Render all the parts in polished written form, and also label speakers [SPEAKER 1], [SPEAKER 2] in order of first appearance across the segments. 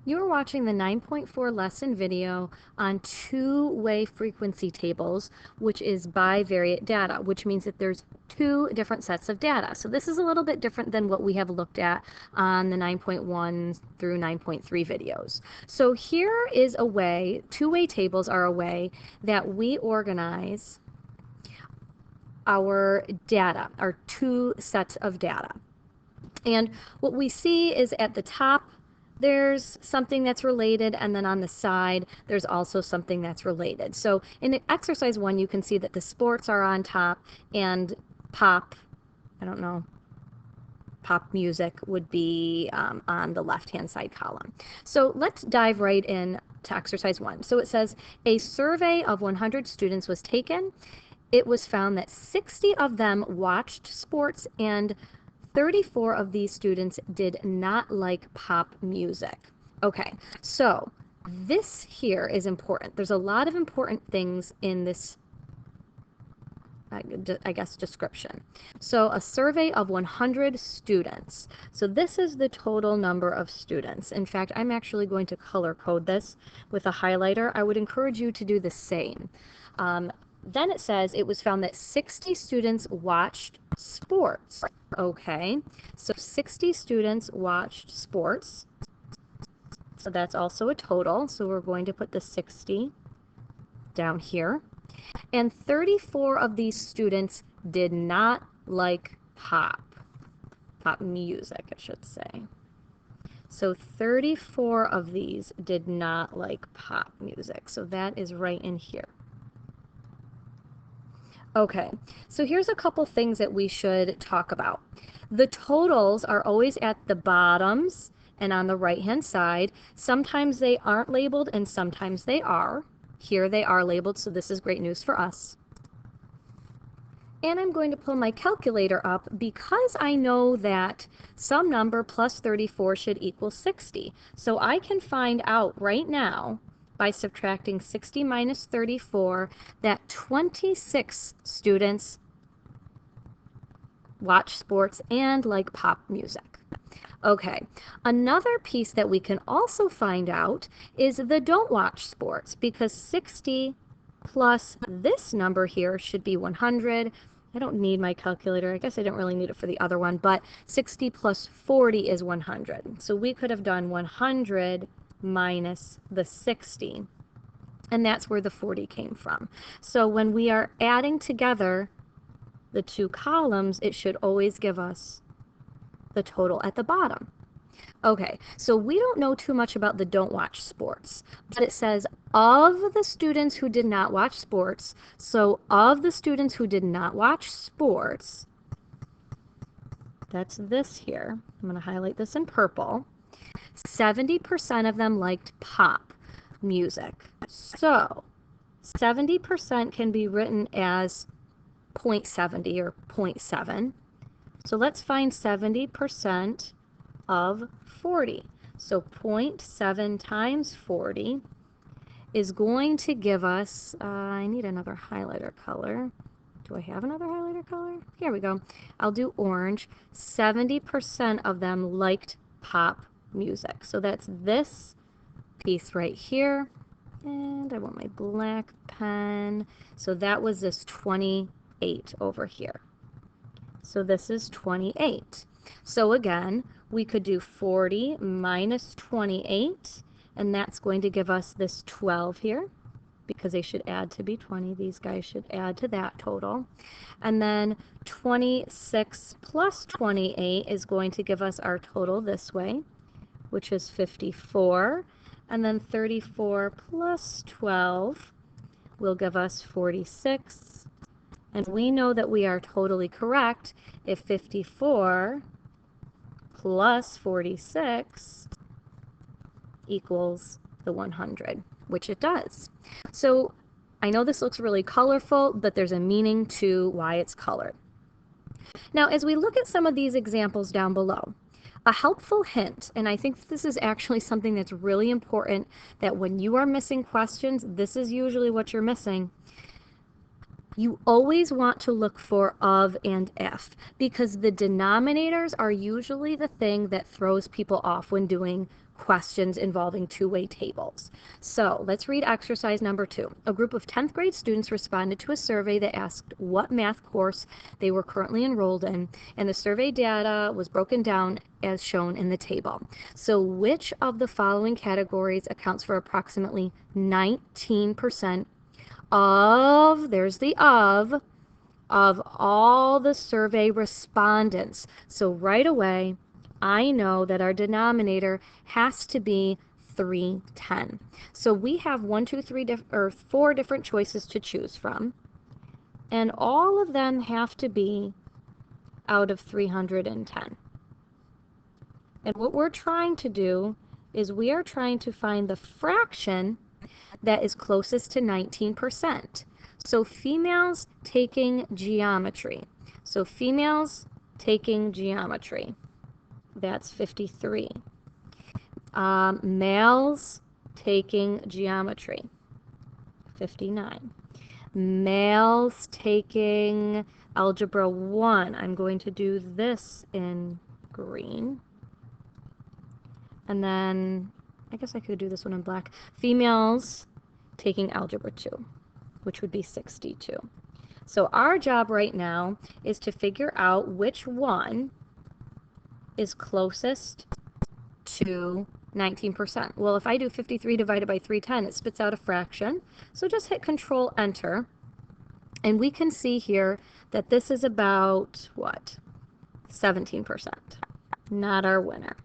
[SPEAKER 1] You're watching the 9.4 lesson video on two-way frequency tables, which is bivariate data, which means that there's two different sets of data. So this is a little bit different than what we have looked at on the 9.1 through 9.3 videos. So here is a way, two-way tables are a way that we organize our data, our two sets of data. And what we see is at the top, there's something that's related, and then on the side, there's also something that's related. So in exercise 1, you can see that the sports are on top, and pop music would be on the left-hand side column. So let's dive right in to exercise 1. So it says, a survey of 100 students was taken. It was found that 60 of them watched sports and 34 of these students did not like pop music. Okay, so this here is important. There's a lot of important things in this, I guess, description. So a survey of 100 students. So this is the total number of students. In fact, I'm actually going to color code this with a highlighter. I would encourage you to do the same. Then it says it was found that 60 students watched sports. Okay, so 60 students watched sports. So that's also a total. So we're going to put the 60 down here. And 34 of these students did not like pop music, I should say. So 34 of these did not like pop music. So that is right in here. Okay, so here's a couple things that we should talk about. The totals are always at the bottoms and on the right-hand side. Sometimes they aren't labeled and sometimes they are. Here they are labeled, so this is great news for us. And I'm going to pull my calculator up because I know that some number plus 34 should equal 60. So I can find out right now by subtracting 60 minus 34 that 26 students watch sports and like pop music. Okay, another piece that we can also find out is the don't watch sports, because 60 plus this number here should be 100. I don't need my calculator. I guess I don't really need it for the other one, but 60 plus 40 is 100. So we could have done 100 minus the 60, and that's where the 40 came from. So when we are adding together the two columns, it should always give us the total at the bottom. Okay, so we don't know too much about the don't watch sports, but it says of the students who did not watch sports, so of the students who did not watch sports, that's this here. I'm going to highlight this in purple. 70% of them liked pop music. So 70% can be written as 0.70 or 0.7. So let's find 70% of 40. So 0.7 times 40 is going to give us, I need another highlighter color. Do I have another highlighter color? Here we go. I'll do orange. 70% of them liked pop music. So that's this piece right here. And I want my black pen. So that was this 28 over here. So this is 28. So again, we could do 40 minus 28, and that's going to give us this 12 here, because they should add to be 20. These guys should add to that total. And then 26 plus 28 is going to give us our total this way, which is 54. And then 34 plus 12 will give us 46. And we know that we are totally correct if 54 plus 46 equals the 100, which it does. So I know this looks really colorful, but there's a meaning to why it's colored. Now, as we look at some of these examples down below, a helpful hint, and I think this is actually something that's really important, that when you are missing questions, this is usually what you're missing. You always want to look for of and if, because the denominators are usually the thing that throws people off when doing questions involving two-way tables. So let's read exercise number 2. A group of 10th grade students responded to a survey that asked what math course they were currently enrolled in, and the survey data was broken down as shown in the table. So which of the following categories accounts for approximately 19% of, there's the of all the survey respondents? So right away, I know that our denominator has to be 310. So we have 4 different choices to choose from, and all of them have to be out of 310. And what we're trying to do is we are trying to find the fraction that is closest to 19%. So females taking geometry. So females taking geometry. That's 53. Males taking geometry. 59. Males taking algebra 1. I'm going to do this in green. And then I guess I could do this one in black. Females taking algebra 2, which would be 62. So our job right now is to figure out which one is closest to 19%. Well, if I do 53 divided by 310, it spits out a fraction. So just hit Control Enter, and we can see here that this is about, what? 17%. Not our winner.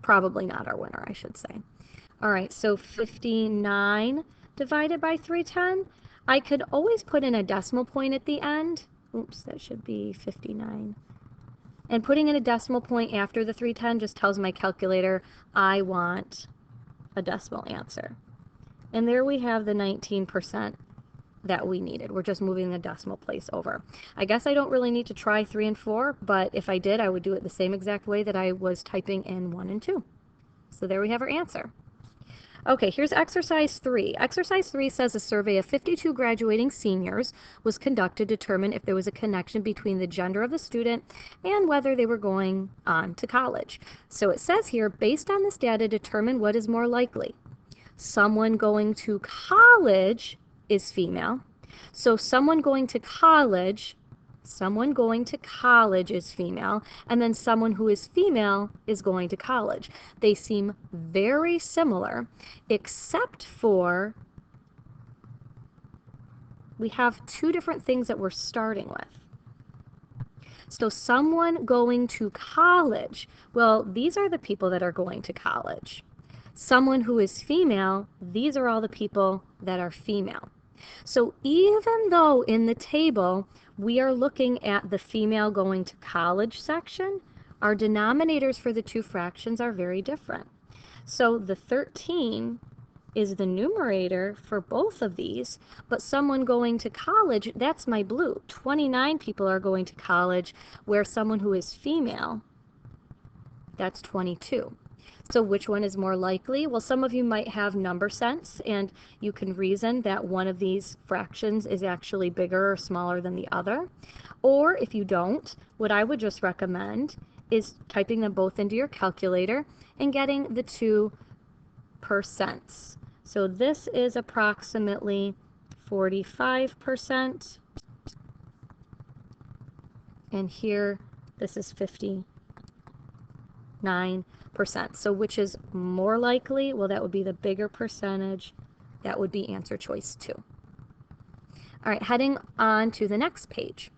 [SPEAKER 1] Probably not our winner, I should say. All right, so 59 divided by 310. I could always put in a decimal point at the end. Oops, that should be 59. And putting in a decimal point after the 310 just tells my calculator I want a decimal answer. And there we have the 19% that we needed. We're just moving the decimal place over. I guess I don't really need to try 3 and 4, but if I did, I would do it the same exact way that I was typing in 1 and 2. So there we have our answer. Okay, here's exercise 3. Exercise 3 says a survey of 52 graduating seniors was conducted to determine if there was a connection between the gender of the student and whether they were going on to college. So it says here, based on this data, determine what is more likely. Someone going to college is female. So someone going to college is female, and then someone who is female is going to college. They seem very similar, except for we have 2 different things that we're starting with. So someone going to college, well, these are the people that are going to college. Someone who is female, these are all the people that are female. So even though in the table we are looking at the female going to college section, our denominators for the 2 fractions are very different. So the 13 is the numerator for both of these, but someone going to college, that's my blue. 29 people are going to college, where someone who is female, that's 22. So which one is more likely? Well, some of you might have number sense, and you can reason that one of these fractions is actually bigger or smaller than the other. Or if you don't, what I would just recommend is typing them both into your calculator and getting the 2%. So this is approximately 45%, and here this is 59%. So which is more likely? Well, that would be the bigger percentage. That would be answer choice 2. All right, heading on to the next page.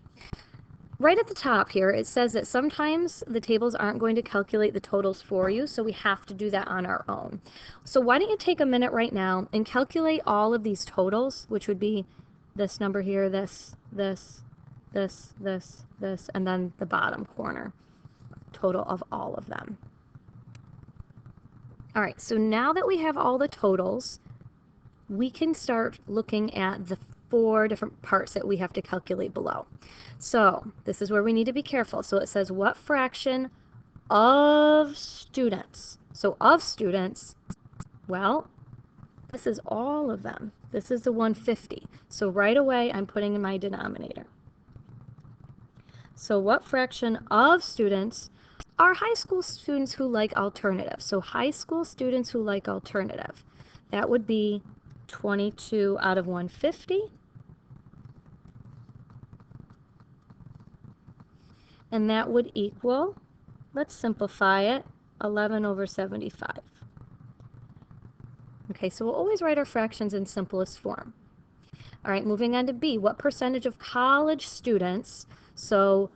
[SPEAKER 1] Right at the top here, it says that sometimes the tables aren't going to calculate the totals for you, so we have to do that on our own. So why don't you take a minute right now and calculate all of these totals, which would be this number here, this, and then the bottom corner, total of all of them. All right, so now that we have all the totals, we can start looking at the 4 different parts that we have to calculate below. So this is where we need to be careful. So it says what fraction of students. So of students, well, This is all of them. This is the 150. So right away, I'm putting in my denominator. So what fraction of students are high school students who like alternative? So high school students who like alternative. That would be 22 out of 150. And that would equal, let's simplify it, 11 over 75. Okay, so we'll always write our fractions in simplest form. All right, moving on to B. What percentage of college students, so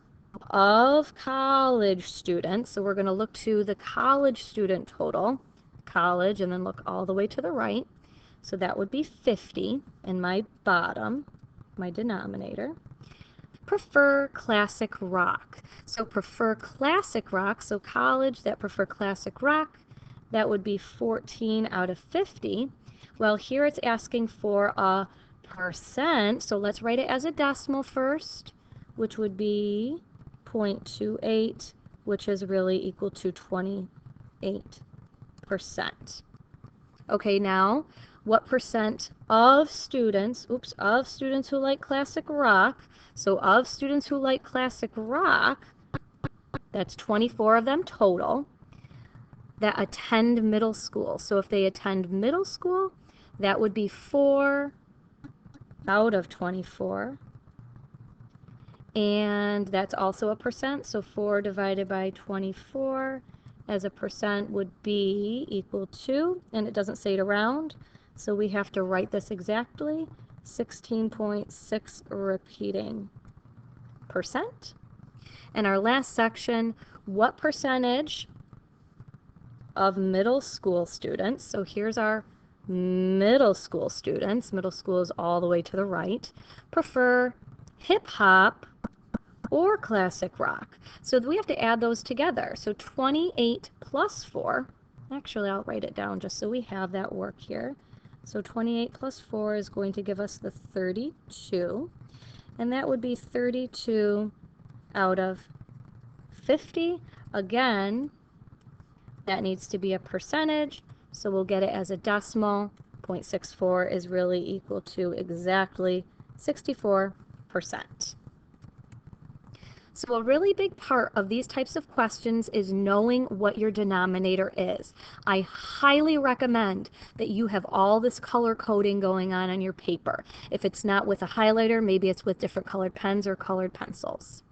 [SPEAKER 1] of college students, so we're going to look to the college student total, college, and then look all the way to the right. So that would be 50 in my bottom, my denominator. Prefer classic rock. So prefer classic rock, so college that prefer classic rock, that would be 14 out of 50. Well, here it's asking for a percent, so let's write it as a decimal first, which would be 0.28, which is really equal to 28%. Okay, now what percent of students, of students who like classic rock, so of students who like classic rock, that's 24 of them total, that attend middle school. So if they attend middle school, that would be 4 out of 24. And that's also a percent, so 4 divided by 24 as a percent would be equal to, and it doesn't say to round, so we have to write this exactly, 16.6 repeating percent. And our last section, what percentage of middle school students, so here's our middle school students, middle school is all the way to the right, prefer hip-hop or classic rock. So we have to add those together. So 28 plus 4, actually I'll write it down just so we have that work here. So 28 plus 4 is going to give us the 32, and that would be 32 out of 50. Again, that needs to be a percentage, so we'll get it as a decimal. 0.64 is really equal to exactly 64%. So a really big part of these types of questions is knowing what your denominator is. I highly recommend that you have all this color coding going on your paper. If it's not with a highlighter, maybe it's with different colored pens or colored pencils.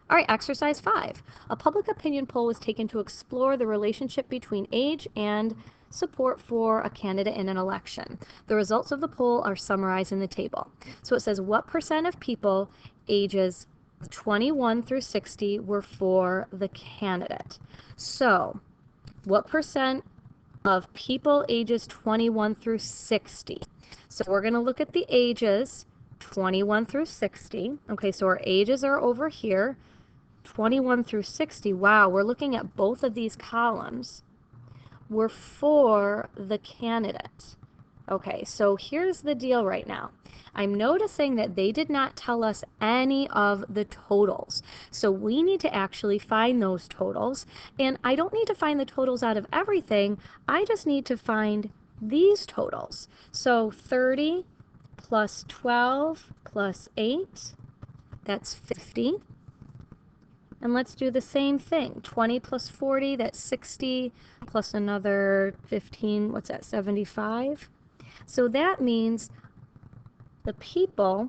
[SPEAKER 1] All right, exercise 5. A public opinion poll was taken to explore the relationship between age and support for a candidate in an election. The results of the poll are summarized in the table. So it says, what percent of people ages 21 through 60 were for the candidate? So what percent of people ages 21 through 60? So we're going to look at the ages 21 through 60. Okay, so our ages are over here. 21 through 60, wow, we're looking at both of these columns. We're for the candidate. Okay, so here's the deal right now. I'm noticing that they did not tell us any of the totals. So we need to actually find those totals. And I don't need to find the totals out of everything. I just need to find these totals. So 30 plus 12 plus 8, that's 50. And let's do the same thing. 20 plus 40, that's 60, plus another 15, what's that, 75? So that means the people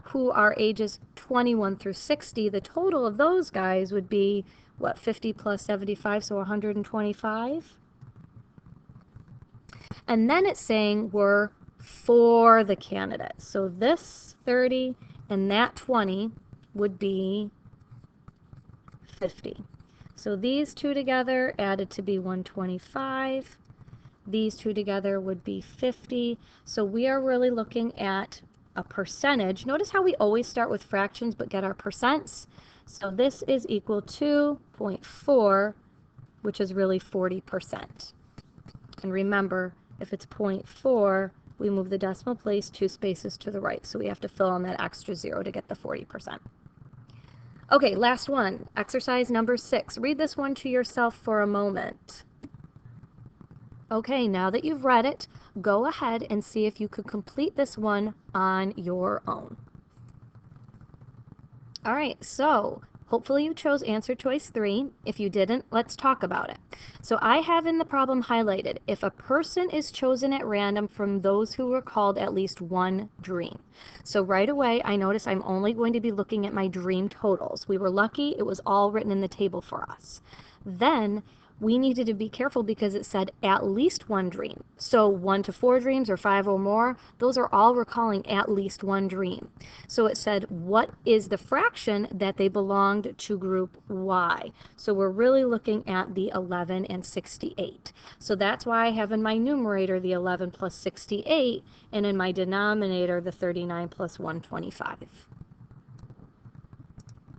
[SPEAKER 1] who are ages 21 through 60, the total of those guys would be, what, 50 plus 75, so 125? And then it's saying we're for the candidate. So this 30 and that 20 would be 50. So these two together added to be 125. These two together would be 50. So we are really looking at a percentage. Notice how we always start with fractions but get our percents. So this is equal to 0.4, which is really 40%. And remember, if it's 0.4, we move the decimal place 2 spaces to the right. So we have to fill in that extra 0 to get the 40%. Okay, last one, exercise number 6. Read this one to yourself for a moment. Okay, now that you've read it, go ahead and see if you could complete this one on your own. All right, so hopefully you chose answer choice 3. If you didn't, let's talk about it. So I have in the problem highlighted, if a person is chosen at random from those who recalled at least one dream. So right away, I notice I'm only going to be looking at my dream totals. We were lucky, it was all written in the table for us. Then we needed to be careful because it said at least one dream. So 1 to 4 dreams or 5 or more, those are all recalling at least one dream. So it said, what is the fraction that they belonged to group Y? So we're really looking at the 11 and 68. So that's why I have in my numerator the 11 plus 68, and in my denominator the 39 plus 125.